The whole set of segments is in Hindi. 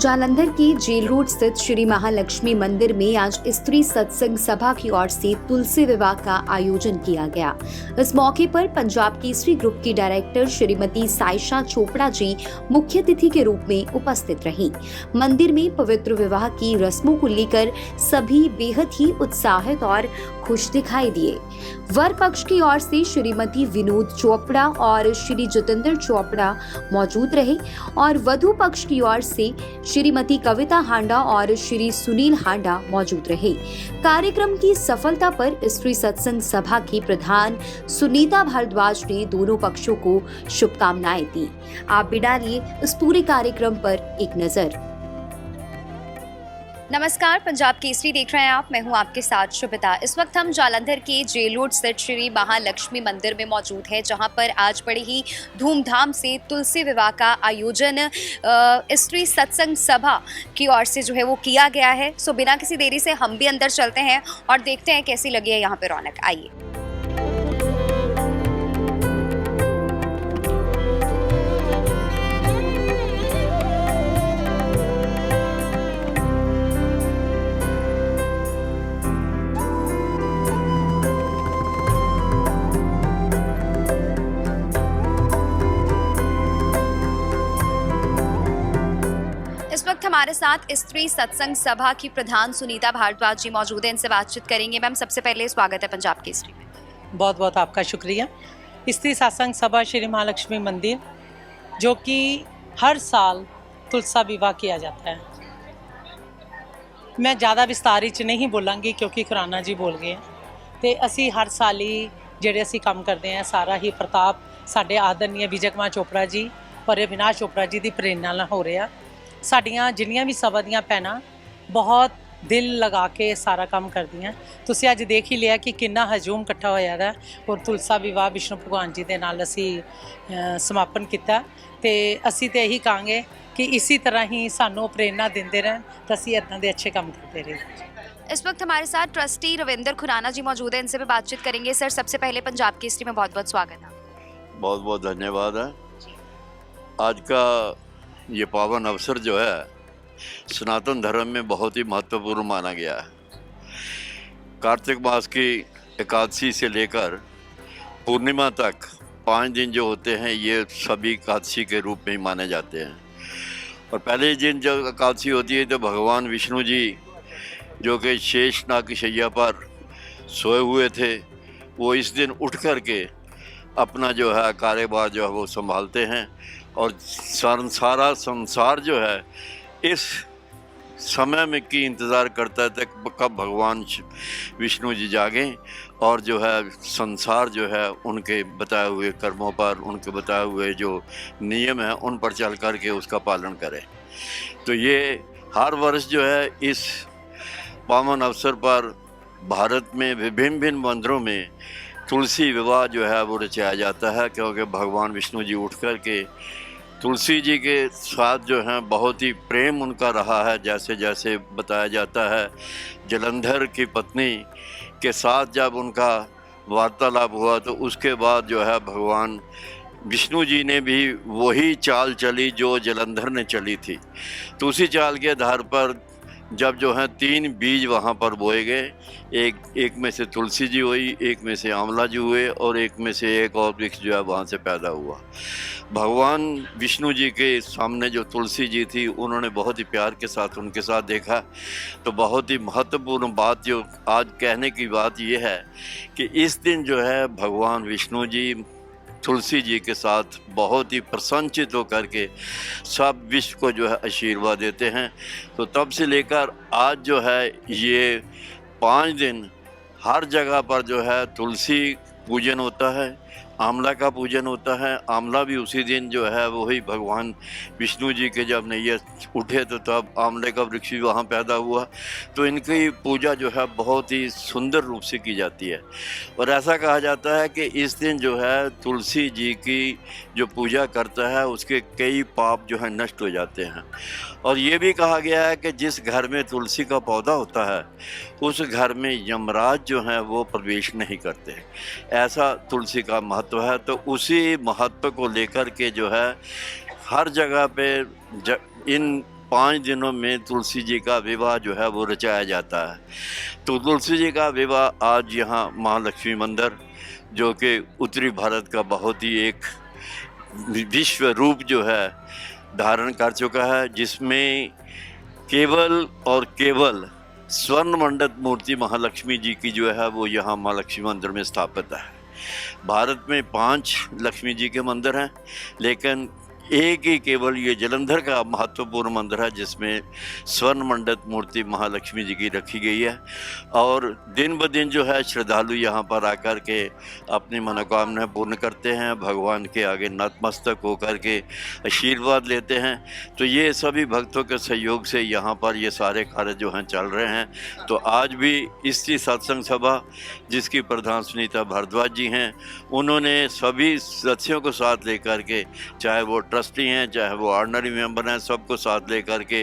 जालंधर के जेल रोड स्थित श्री महालक्ष्मी मंदिर में आज स्त्री सत्संग सभा की ओर से तुलसी विवाह का आयोजन किया गया। इस मौके पर पंजाब केसरी ग्रुप की डायरेक्टर श्रीमती सायशा चोपड़ा जी मुख्य अतिथि के रूप में उपस्थित रहीं। मंदिर में पवित्र विवाह की रस्मों को लेकर सभी बेहद ही उत्साहित और खुश दिखाई दिए। वर पक्ष की ओर से श्रीमती विनोद चोपड़ा और श्री जितेंद्र चोपड़ा मौजूद रहे और वधु पक्ष की ओर से श्रीमती कविता हांडा और श्री सुनील हांडा मौजूद रहे। कार्यक्रम की सफलता पर स्त्री सत्संग सभा की प्रधान सुनीता भारद्वाज ने दोनों पक्षों को शुभकामनाएं दी। आप भी डालिए इस पूरे कार्यक्रम पर एक नजर। नमस्कार, पंजाब केसरी देख रहे हैं आप। मैं हूं आपके साथ शुभिता। इस वक्त हम जालंधर के जेल रोड स्थित श्री महालक्ष्मी मंदिर में मौजूद हैं, जहां पर आज बड़े ही धूमधाम से तुलसी विवाह का आयोजन स्त्री सत्संग सभा की ओर से जो है वो किया गया है। सो बिना किसी देरी से हम भी अंदर चलते हैं और देखते हैं कैसी लगी है यहाँ पे रौनक। आइए। इस वक्त हमारे साथ स्त्री सत्संग सभा की प्रधान सुनीता भारद्वाज जी मौजूद हैं। इनसे बातचीत करेंगे। मैम, सबसे पहले स्वागत है पंजाब केसरी में। बहुत बहुत आपका शुक्रिया। स्त्री सत्संग सभा श्री महालक्ष्मी मंदिर, जो कि हर साल तुलसा विवाह किया जाता है। मैं ज़्यादा विस्तार च नहीं बोलांगी क्योंकि खुराना जी बोल गए तो असी हर साल ही ਜਿਹੜੇ ਅਸੀਂ ਕੰਮ ਕਰਦੇ हैं सारा ही प्रताप ਸਾਡੇ ਆਦਰਨੀय विजय कुमार चोपड़ा जी और अविनाश चोपड़ा जी की प्रेरणा ਨਾਲ हो रहा। साड़ियाँ जिन्नियां भी सभा दियां भैणां बहुत दिल लगा के सारा काम करदियां। तुसीं अज देख ही लिया कि कितना हजूम इकट्ठा होया है और तुलसा विवाह विष्णु भगवान जी दे नाल असी समापन किया। तो असी तो यही कहांगे कि इसी तरह ही सानू प्रेरणा देंदे रहन तो असी इदां दे अच्छे काम करते रहें। इस वक्त हमारे साथ ट्रस्टी रविंद्र खुराना जी मौजूद हैं। इनसे भी बातचीत करेंगे। सर, सबसे पहले पंजाब केसरी में बहुत बहुत स्वागत है। बहुत बहुत धन्यवाद है। आज का ये पावन अवसर जो है सनातन धर्म में बहुत ही महत्वपूर्ण माना गया है। कार्तिक मास की एकादशी से लेकर पूर्णिमा तक 5 दिन जो होते हैं ये सभी एकादशी के रूप में ही माने जाते हैं। और पहले दिन जब एकादशी होती है तो भगवान विष्णु जी जो कि शेषनाग की शैया पर सोए हुए थे, वो इस दिन उठ कर के अपना जो है कार्यभार जो है वो संभालते हैं और सारा संसार जो है इस समय में की इंतज़ार करता है कब भगवान विष्णु जी जागें और जो है संसार जो है उनके बताए हुए कर्मों पर, उनके बताए हुए जो नियम हैं उन पर चल कर के उसका पालन करें। तो ये हर वर्ष जो है इस पावन अवसर पर भारत में विभिन्न भिन्न मंदिरों में तुलसी विवाह जो है वो रचाया जाता है, क्योंकि भगवान विष्णु जी उठ कर के तुलसी जी के साथ जो है बहुत ही प्रेम उनका रहा है। जैसे जैसे बताया जाता है जलंधर की पत्नी के साथ जब उनका वार्तालाप हुआ तो उसके बाद जो है भगवान विष्णु जी ने भी वही चाल चली जो जलंधर ने चली थी। तो उसी चाल के आधार पर जब जो है 3 बीज वहाँ पर बोए गए, एक में से तुलसी जी हुई, एक में से आंवला जी हुए और एक में से एक और वृक्ष जो है वहाँ से पैदा हुआ। भगवान विष्णु जी के सामने जो तुलसी जी थी उन्होंने बहुत ही प्यार के साथ उनके साथ देखा। तो बहुत ही महत्वपूर्ण बात जो आज कहने की बात यह है कि इस दिन जो है भगवान विष्णु जी तुलसी जी के साथ बहुत ही प्रसन्नचित होकर के सब विश्व को जो है आशीर्वाद देते हैं। तो तब से लेकर आज जो है ये 5 दिन हर जगह पर जो है तुलसी पूजन होता है, आंवला का पूजन होता है। आंवला भी उसी दिन जो है वही भगवान विष्णु जी के जब नैया उठे तो तब आंवले का वृक्ष भी वहाँ पैदा हुआ। तो इनकी पूजा जो है बहुत ही सुंदर रूप से की जाती है और ऐसा कहा जाता है कि इस दिन जो है तुलसी जी की जो पूजा करता है उसके कई पाप जो है नष्ट हो जाते हैं। और ये भी कहा गया है कि जिस घर में तुलसी का पौधा होता है उस घर में यमराज जो है वो प्रवेश नहीं करते। ऐसा तुलसी का महत्व है। तो उसी महत्व को लेकर के जो है हर जगह पे इन 5 दिनों में तुलसी जी का विवाह जो है वो रचाया जाता है। तो तुलसी जी का विवाह आज यहाँ महालक्ष्मी मंदिर, जो कि उत्तरी भारत का बहुत ही एक विश्व रूप जो है धारण कर चुका है, जिसमें केवल और केवल स्वर्ण मंडित मूर्ति महालक्ष्मी जी की जो है वो यहाँ महालक्ष्मी मंदिर में स्थापित है। भारत में 5 लक्ष्मी जी के मंदिर हैं, लेकिन एक ही केवल ये जालंधर का महत्वपूर्ण मंदिर है जिसमें स्वर्ण मंडित मूर्ति महालक्ष्मी जी की रखी गई है। और दिन ब दिन जो है श्रद्धालु यहाँ पर आकर के अपनी मनोकामना पूर्ण करते हैं, भगवान के आगे नतमस्तक होकर के आशीर्वाद लेते हैं। तो ये सभी भक्तों के सहयोग से यहाँ पर ये सारे कार्य जो हैं चल रहे हैं। तो आज भी स्त्री सत्संग सभा, जिसकी प्रधान सुनीता भारद्वाज जी हैं, उन्होंने सभी सदस्यों को साथ लेकर के, चाहे वो ट्रस्टी हैं चाहे वो ऑर्डिनरी मेंबर हैं, सबको साथ लेकर के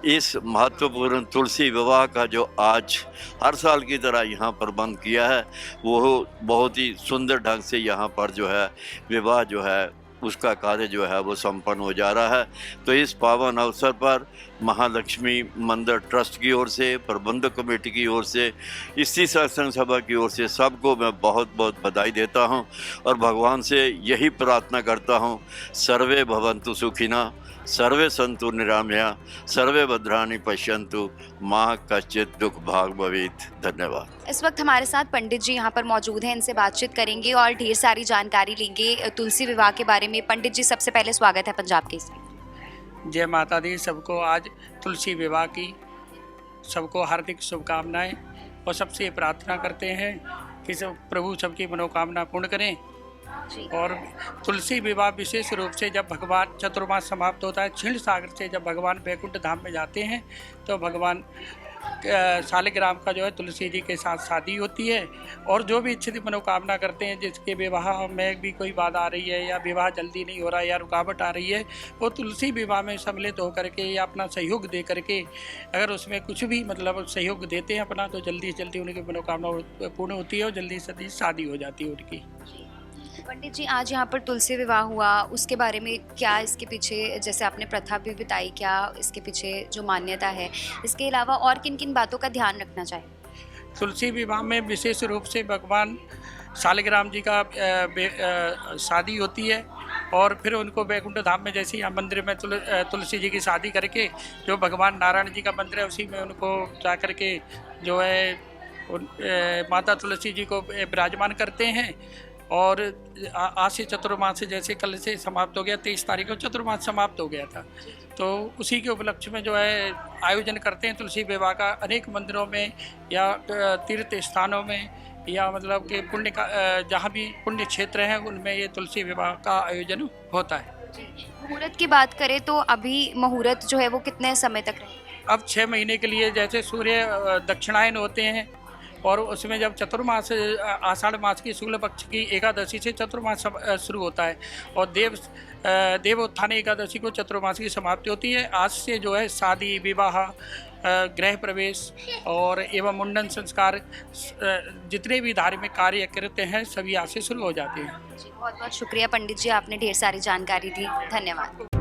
इस महत्वपूर्ण तुलसी विवाह का जो आज हर साल की तरह यहाँ पर बंद किया है, वो बहुत ही सुंदर ढंग से यहाँ पर जो है विवाह जो है उसका कार्य जो है वो संपन्न हो जा रहा है। तो इस पावन अवसर पर महालक्ष्मी मंदिर ट्रस्ट की ओर से, प्रबंधक कमेटी की ओर से, स्त्री सत्संग सभा की ओर से सबको मैं बहुत बहुत बधाई देता हूं और भगवान से यही प्रार्थना करता हूं, सर्वे भवन्तु सुखिनः, सर्वे सन्तु निरामया, सर्वे भद्राणि पश्यन्तु, माँ कश्चित् दुख भाग भवेत्। धन्यवाद। इस वक्त हमारे साथ पंडित जी यहाँ पर मौजूद हैं, इनसे बातचीत करेंगे और ढेर सारी जानकारी लेंगे तुलसी विवाह के बारे में। पंडित जी, सबसे पहले स्वागत है पंजाब केसरी। जय माता दी। सबको आज तुलसी विवाह की सबको हार्दिक शुभकामनाएं और सबसे प्रार्थना करते हैं कि सब प्रभु सबकी मनोकामना पूर्ण करें। और तुलसी विवाह विशेष रूप से जब भगवान चतुर्मास समाप्त होता है, क्षीण सागर से जब भगवान वैकुंठ धाम में जाते हैं तो भगवान शालिग्राम का जो है तुलसी जी के साथ शादी होती है। और जो भी इच्छित मनोकामना करते हैं, जिसके विवाह में भी कोई बाधा आ रही है या विवाह जल्दी नहीं हो रहा है या रुकावट आ रही है, वो तुलसी विवाह में सम्मिलित होकर के या अपना सहयोग दे करके अगर उसमें कुछ भी मतलब सहयोग देते हैं अपना, तो जल्दी से जल्दी उनकी मनोकामना पूर्ण होती है और जल्दी से जल्दी शादी हो जाती है उनकी। पंडित जी, आज यहाँ पर तुलसी विवाह हुआ, उसके बारे में क्या इसके पीछे, जैसे आपने प्रथा भी बताई, क्या इसके पीछे जो मान्यता है, इसके अलावा और किन किन बातों का ध्यान रखना चाहिए? तुलसी विवाह में विशेष रूप से भगवान शालिग्राम जी का शादी होती है और फिर उनको वैकुंठ धाम में, जैसे यहाँ मंदिर में तुलसी जी की शादी करके जो भगवान नारायण जी का मंदिर है उसी में उनको जा करके जो है माता तुलसी जी को विराजमान करते हैं। और आज से चतुर्मास से, जैसे कल से समाप्त हो गया, 23 तारीख को चतुर्मास समाप्त हो गया था, तो उसी के उपलक्ष्य में जो है आयोजन करते हैं तुलसी विवाह का अनेक मंदिरों में या तीर्थ स्थानों में या मतलब कि पुण्य का जहाँ भी पुण्य क्षेत्र हैं उनमें ये तुलसी विवाह का आयोजन होता है। मुहूर्त की बात करें तो अभी मुहूर्त जो है वो कितने समय तक रहेगा? अब 6 महीने के लिए, जैसे सूर्य दक्षिणायन होते हैं और उसमें जब चतुर्मास आषाढ़ मास की शुक्ल पक्ष की एकादशी से चतुर्मास शुरू होता है और देवोत्थान एकादशी को चतुर्मास की समाप्ति होती है। आज से जो है शादी, विवाह, गृह प्रवेश और एवं मुंडन संस्कार, जितने भी धार्मिक कार्य करते हैं सभी आज से शुरू हो जाते हैं। बहुत बहुत शुक्रिया पंडित जी, आपने ढेर सारी जानकारी दी। धन्यवाद।